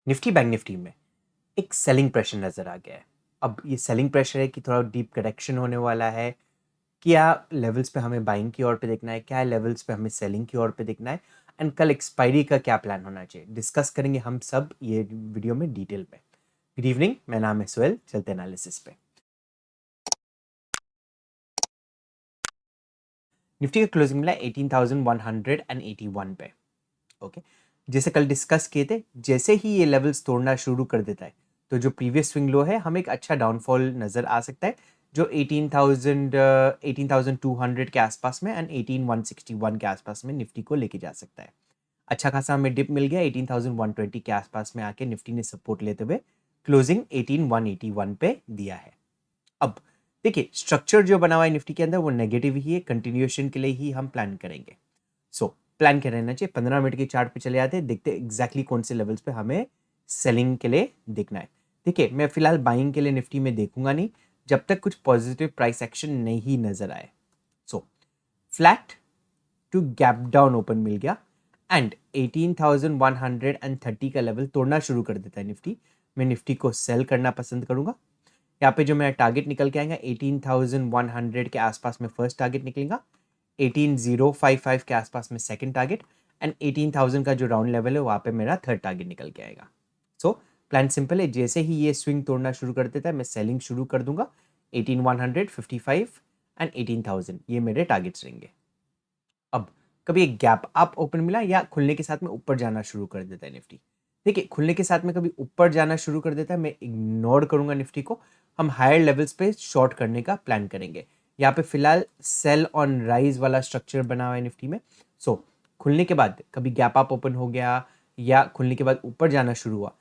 Nifty bank Nifty में एक selling pressure नज़र आ गया है। अब ये सेलिंग प्रेशर है कि थोड़ा डीप करेक्शन होने वाला है। क्या लेवल्स पे हमें बाइंग की ओर पे देखना है, क्या लेवल्स पे हमें सेलिंग की ओर पे देखना है, एंड कल एक्सपायरी का क्या प्लान होना चाहिए, डिस्कस करेंगे हम सब ये वीडियो में डिटेल में। गुड इवनिंग, मेरा नाम है सुहेल। चलते एनालिसिस पे। निफ्टी का क्लोजिंग मिला 18,181 पे। ओके, जैसे कल डिस्कस किए थे, जैसे ही ये लेवल्स तोड़ना शुरू कर देता है तो जो प्रीवियस स्विंग लो है हमें एक अच्छा डाउनफॉल नजर आ सकता है, जो 18,200 के आसपास में एंड 18,161 के आसपास में निफ्टी को लेके जा सकता है। अच्छा खासा हमें डिप मिल गया 18,120 के आसपास में आके निफ्टी ने सपोर्ट लेते हुए क्लोजिंग 18,181 पे दिया है। अब देखिए, स्ट्रक्चर जो बना हुआ है निफ्टी के अंदर वो नेगेटिव ही है, कंटिन्यूएशन के लिए ही हम प्लान करेंगे। सो प्लान क्या रहना चाहिए, 15 मिनट के चार्ट पे चले जाते हैं, देखते हैं एग्जैक्टली कौन से लेवल्स पे हमें सेलिंग के लिए देखना है। देखिए, मैं फिलहाल बाइंग के लिए निफ्टी में देखूंगा नहीं जब तक कुछ पॉजिटिव प्राइस एक्शन नहीं नजर आए। So flat to gap down open मिल गया एंड 18,130 का लेवल तोड़ना शुरू कर देता है निफ्टी। मैं निफ्टी को सेल करना पसंद करूंगा। यहाँ पे जो मेरा टारगेट निकल के आएगा 18,100 के आसपास में फर्स्ट टारगेट निकलेगा, 18,055 के आसपास में सेकंड टारगेट एंड 18,000 का जो राउंड लेवल है वहाँ पे मेरा थर्ड टारगेट निकल के आएगा। सो प्लान सिंपल है, जैसे ही ये स्विंग तोड़ना शुरू कर देता है मैं सेलिंग शुरू कर दूंगा। 18,100, 55 एंड 18,000 ये मेरे टारगेट्स रहेंगे। अब कभी एक गैप अप ओपन मिला या खुलने के साथ में ऊपर जाना शुरू कर देता है निफ्टी। देखिए, खुलने के साथ में कभी ऊपर जाना शुरू कर देता है, मैं इग्नोर करूंगा निफ्टी को। हम हायर लेवल्स पे शॉर्ट करने का प्लान करेंगे। यहाँ पे फिलहाल सेल ऑन राइज वाला स्ट्रक्चर बना हुआ है निफ्टी में। सो खुलने के बाद कभी गैप अप ओपन हो गया या खुलने के बाद ऊपर जाना शुरू हुआ,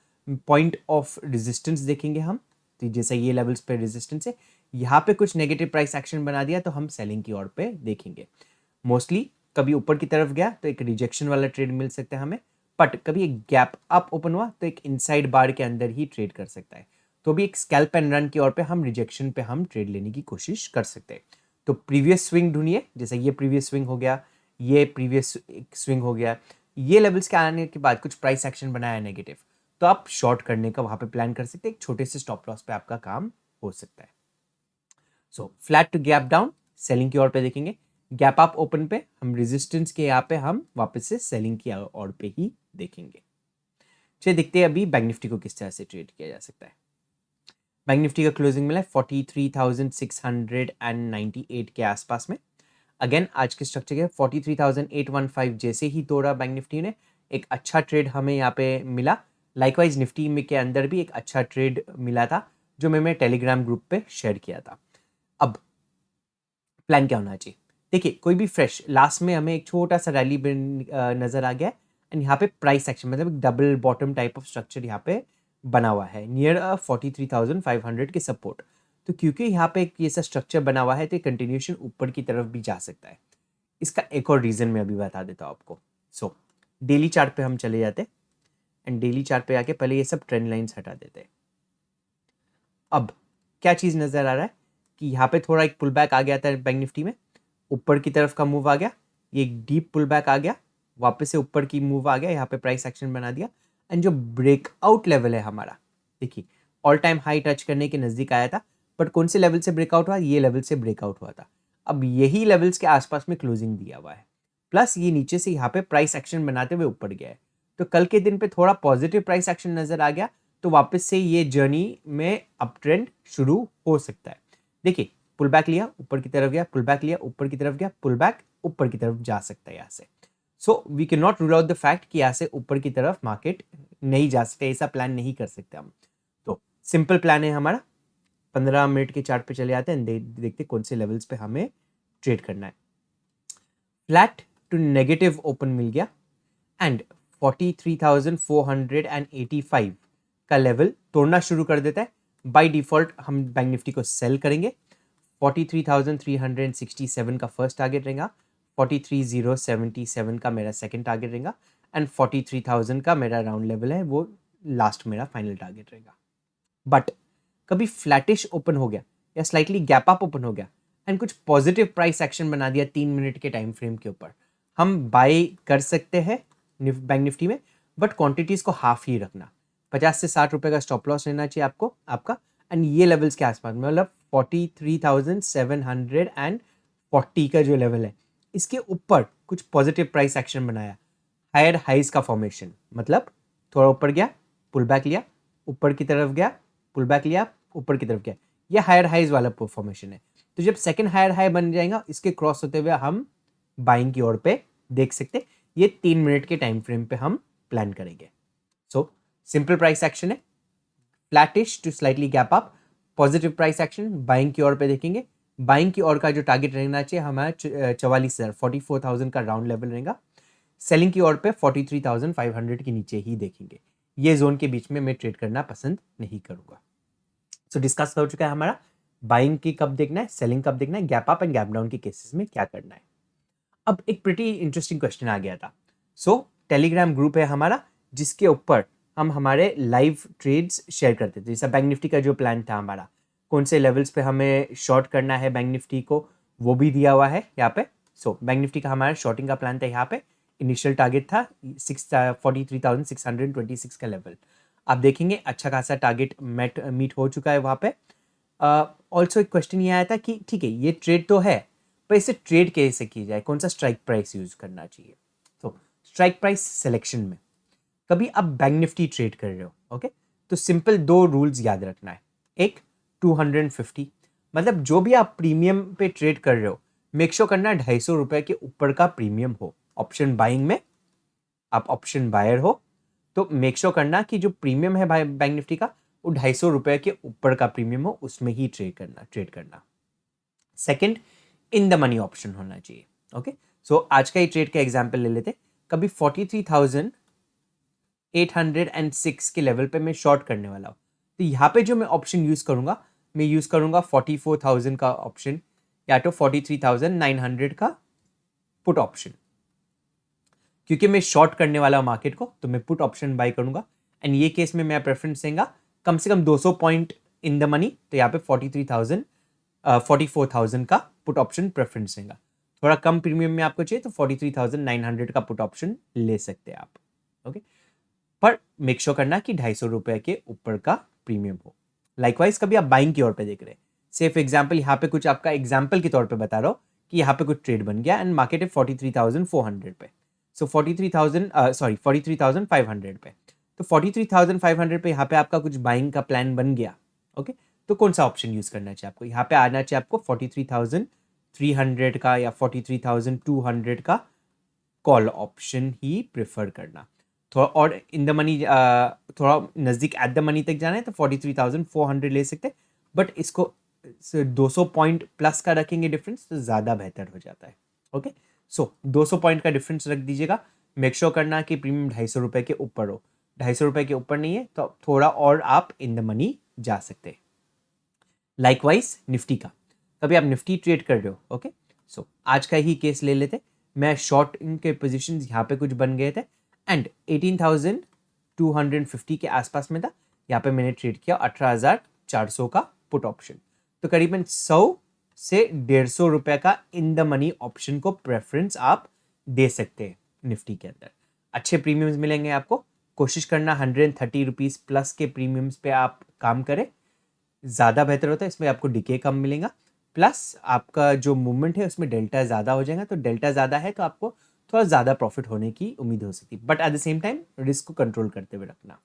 पॉइंट ऑफ रेजिस्टेंस देखेंगे हम। तो जैसे ये लेवल्स पे रेजिस्टेंस है, यहाँ पे कुछ नेगेटिव प्राइस एक्शन बना दिया तो हम सेलिंग की ओर पे देखेंगे। मोस्टली कभी ऊपर की तरफ गया तो एक रिजेक्शन वाला ट्रेड मिल सकता है हमें, बट कभी एक गैप अप ओपन हुआ तो एक इनसाइड बार के अंदर ही ट्रेड कर सकता है। तो भी एक स्कैल्प एंड रन की ओर पे हम रिजेक्शन पे हम ट्रेड लेने की कोशिश कर सकते हैं। तो प्रीवियस स्विंग ढूंढिए, जैसे ये प्रीवियस स्विंग हो गया, ये प्रीवियस स्विंग हो गया, ये लेवल्स के आने के बाद कुछ प्राइस एक्शन बनाया नेगेटिव, तो आप शॉर्ट करने का वहां पे प्लान कर सकते हैं। एक छोटे से स्टॉप लॉस पे आपका काम हो सकता है। So flat to gap down selling की ओर पे देखेंगे। गैप अप ओपन पे हम रेजिस्टेंस के यहाँ पे हम वापस से सेलिंग की ओर पे ही देखेंगे। चलिए देखते हैं अभी बैंक निफ्टी को किस तरह से ट्रेड किया जा सकता है। बैंक निफ्टी का क्लोजिंग मिला है 43,698 के आसपास में। अगेन आज के स्ट्रक्चर के 43,815 जैसे ही तोड़ा बैंक निफ्टी ने, एक अच्छा ट्रेड हमें यहाँ पे मिला। लाइकवाइज निफ्टी में के अंदर भी एक अच्छा ट्रेड मिला था जो मैं टेलीग्राम ग्रुप पे शेयर किया था। अब प्लान क्या होना चाहिए, देखिए कोई भी फ्रेश लास्ट में हमें एक छोटा सा रैली नजर आ गया एंड यहाँ पे प्राइस एक्शन मतलब double bottom type of structure यहाँ पे बना हुआ है नियर 43,500 के सपोर्ट। तो क्योंकि यहाँ पे एक ये सा स्ट्रक्चर बना हुआ है तो कंटिन्यूएशन ऊपर की तरफ भी जा सकता है। इसका एक और रीजन मैं अभी बता देता हूँ आपको। सो डेली चार्ट पे हम चले जाते एंड डेली चार्ट पे आके पहले ये सब ट्रेंड लाइंस हटा देते हैं। अब क्या चीज नजर आ रहा है कि यहाँ पे थोड़ा एक पुल बैक आ गया था बैंक निफ्टी में, ऊपर की तरफ का मूव आ गया, ये एक डीप पुल बैक आ गया, वापस से ऊपर की मूव आ गया, यहाँ पे प्राइस एक्शन बना दिया एंड जो ब्रेकआउट लेवल है हमारा, देखिए ऑल टाइम हाई टच करने के नजदीक आया था, बट कौन से लेवल से ब्रेकआउट हुआ, ये लेवल से ब्रेकआउट हुआ था। अब यही लेवल्स के आसपास में क्लोजिंग दिया हुआ है, प्लस ये नीचे से यहाँ पे प्राइस एक्शन बनाते हुए ऊपर गया है। तो कल के दिन पे थोड़ा पॉजिटिव प्राइस एक्शन नजर आ गया तो वापस से ये जर्नी में अप ट्रेंड शुरू हो सकता है। देखिए पुल बैक लिया, ऊपर की तरफ गया, पुल बैक लिया, ऊपर की तरफ गया, पुल बैक, ऊपर की तरफ जा सकता है यहाँ से। So we can not rule out the fact कि यहाँ से ऊपर की तरफ मार्केट नहीं जा सकते, ऐसा प्लान नहीं कर सकते हम। तो सिंपल प्लान है हमारा, 15 मिनट के चार्ट पे चले आते हैं, देखते कौन से लेवल्स पे हमें ट्रेड करना है। फ्लैट टू नेगेटिव ओपन मिल गया एंड 43,485 का लेवल तोड़ना शुरू कर देता है। बाय डिफॉल्ट हम बैंक निफ्टी को सेल करेंगे। 43,367 का फर्स्ट टारगेट रहेगा, 43,077 का मेरा सेकंड टारगेट रहेगा एंड 43,000 का मेरा राउंड लेवल है, वो लास्ट मेरा फाइनल टारगेट रहेगा। बट कभी फ्लैटिश ओपन हो गया या स्लाइटली गैप अप ओपन हो गया एंड कुछ पॉजिटिव प्राइस एक्शन बना दिया 3 मिनट के टाइम फ्रेम के ऊपर, हम बाय कर सकते हैं बैंक निफ्टी में, बट क्वांटिटीज को हाफ ही रखना। 50 से 60 रुपए का स्टॉप लॉस लेना चाहिए आपको आपका, एंड ये लेवल्स के आसपास मतलब 43,740 का जो लेवल है इसके ऊपर कुछ पॉजिटिव प्राइस एक्शन बनाया, हायर हाइज का फॉर्मेशन, मतलब थोड़ा ऊपर गया, पुल बैक लिया, ऊपर की तरफ गया, पुल बैक लिया, ऊपर की तरफ गया, ये हायर हाइज वाला फॉर्मेशन है। तो जब सेकंड हायर हाई बन जाएगा इसके क्रॉस होते हुए हम बाइंग की ओर पे देख सकते, ये 3 मिनट के टाइम फ्रेम पे हम प्लान करेंगे। सो सिंपल प्राइस एक्शन है, flattish to slightly gap up, positive price action, buying की ओर पे देखेंगे। बाइंग की ओर का जो टारगेट रहना चाहिए हमारा 44,000 44,000 का राउंड लेवल रहेगा। सेलिंग की ओर पे 43,500 के नीचे ही देखेंगे, ये जोन के बीच में मैं ट्रेड करना पसंद नहीं करूंगा। सो डिस्कस हो चुका है हमारा बाइंग की कब देखना है, सेलिंग कब देखना है, gap up and gap down के केसेस में क्या करना है। अब एक प्रिटी इंटरेस्टिंग क्वेश्चन आ गया था। सो टेलीग्राम ग्रुप है हमारा जिसके ऊपर हम हमारे लाइव ट्रेड्स शेयर करते थे, जैसा बैंक निफ्टी का जो प्लान था हमारा, कौन से लेवल्स पे हमें शॉर्ट करना है बैंक निफ्टी को वो भी दिया हुआ है यहाँ पे। सो बैंक निफ्टी का हमारा शॉर्टिंग का प्लान था, यहाँ पे इनिशियल टारगेट था 43,626 का लेवल। आप देखेंगे अच्छा खासा टारगेट मीट हो चुका है वहाँ पे। ऑल्सो एक क्वेश्चन ये आया था कि ठीक है ये ट्रेड तो है पर इसे ट्रेड कैसे की जाए, कौन सा स्ट्राइक प्राइस यूज करना चाहिए। तो स्ट्राइक प्राइस सिलेक्शन में कभी आप बैंक निफ्टी ट्रेड कर रहे हो, ओके, तो सिंपल 2 रूल्स याद रखना है। एक 250, मतलब जो भी आप प्रीमियम पे ट्रेड कर रहे हो मेक श्योर करना 250 रुपए के ऊपर का प्रीमियम हो। ऑप्शन बाइंग में आप ऑप्शन बायर हो तो मेक श्योर करना कि जो प्रीमियम है बैंक निफ्टी का वो 250 रुपए के ऊपर का प्रीमियम हो, उसमें ही ट्रेड करना। Second, in the money option होना चाहिए। ओके, सो आज का ही ट्रेड का एग्जांपल ले लेते। कभी 43,806 के लेवल पे मैं शॉर्ट करने वाला हूँ, तो यहाँ पे जो मैं ऑप्शन यूज करूंगा, मैं यूज करूंगा 44,000 का ऑप्शन या तो 43,900 का पुट ऑप्शन। क्योंकि मैं शॉर्ट करने वाला हूं मार्केट को तो मैं पुट ऑप्शन बाय करूंगा, एंड ये केस में मैं प्रेफरेंस देंगे कम से कम 200 पॉइंट इन द मनी, तो यहाँ पे 44,000 का पुट ऑप्शन प्रेफरेंस देंगे। थोड़ा कम प्रीमियम में आपको चाहिए तो 43,900 का पुट ऑप्शन ले सकते हैं आप। ओके, पर मेक श्योर करना कि 250 रुपए के ऊपर का प्रीमियम हो। लाइकवाइज कभी आप बाइंग की ओर पे देख रहे हैं, सिर्फ एग्जाम्पल यहाँ पे कुछ आपका एग्जाम्पल के तौर पे बता रहा हूँ कि यहाँ पे कुछ ट्रेड बन गया एंड मार्केट है 43,400 पे, सो 43,500 पे, तो 43,500 पे यहाँ पे आपका कुछ बाइंग का प्लान बन गया। ओके, तो कौन सा ऑप्शन यूज करना चाहिए आपको, यहाँ पे आना चाहिए आपको 43,300 का या 43,200 का कॉल ऑप्शन ही प्रेफर करना। थोड़ा और इन द मनी थोड़ा नज़दीक एट द मनी तक जाना है तो 43,400 ले सकते हैं, बट इसको 200 पॉइंट प्लस का रखेंगे डिफरेंस तो ज़्यादा बेहतर हो जाता है। ओके, सो 200 पॉइंट का डिफरेंस रख दीजिएगा। मेक श्योर करना कि प्रीमियम 250 रुपए के ऊपर हो, 250 रुपए के ऊपर नहीं है तो थोड़ा और आप इन द मनी जा सकते हैं। लाइकवाइज निफ्टी का कभी आप निफ्टी ट्रेड कर रहे हो, ओके, सो आज का ही केस ले लेते। मैं शॉर्ट के पोजिशन यहाँ पे कुछ बन गए थे एंड 18,250 के आसपास में था, यहाँ पे मैंने ट्रेड किया 18,400 का पुट ऑप्शन, तो करीबन 100 से 150 रुपए का इन द मनी ऑप्शन को प्रेफरेंस आप दे सकते हैं। निफ्टी के अंदर अच्छे प्रीमियम्स मिलेंगे आपको, कोशिश करना 130 रुपीज़ प्लस के प्रीमियम्स पे आप काम करें, ज़्यादा बेहतर होता है, इसमें आपको डिके कम मिलेगा, प्लस आपका जो मूवमेंट है उसमें डेल्टा ज़्यादा हो जाएगा, तो डेल्टा ज़्यादा है तो आपको थोड़ा ज़्यादा प्रॉफिट होने की उम्मीद हो सकती है, but at the same time risk को कंट्रोल करते हुए रखना।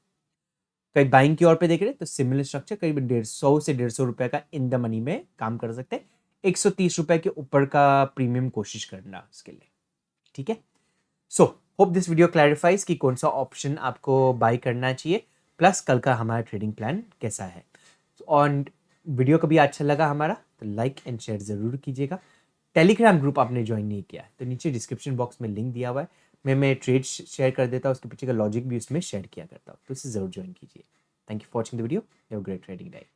कहीं बाइंग की ओर पे देख रहे हैं तो सिमिलर स्ट्रक्चर करीब 150 से 150 रुपए का इन द मनी में काम कर सकते हैं, 130 रुपए के ऊपर का प्रीमियम कोशिश करना उसके लिए। ठीक है, so hope this video clarifies कि कौन सा ऑप्शन आपको बाय करना चाहिए, प्लस कल का हमारा ट्रेडिंग प्लान कैसा है। और वीडियो कभी अच्छा लगा हमारा तो लाइक एंड शेयर ज़रूर कीजिएगा। टेलीग्राम ग्रुप आपने ज्वाइन नहीं किया है तो नीचे डिस्क्रिप्शन बॉक्स में लिंक दिया हुआ है, मैं ट्रेड शेयर कर देता हूँ, उसके पीछे का लॉजिक भी उसमें शेयर किया करता हूँ, तो इसे ज़रूर ज्वाइन कीजिए। Thank you for watching the video, have a great trading day.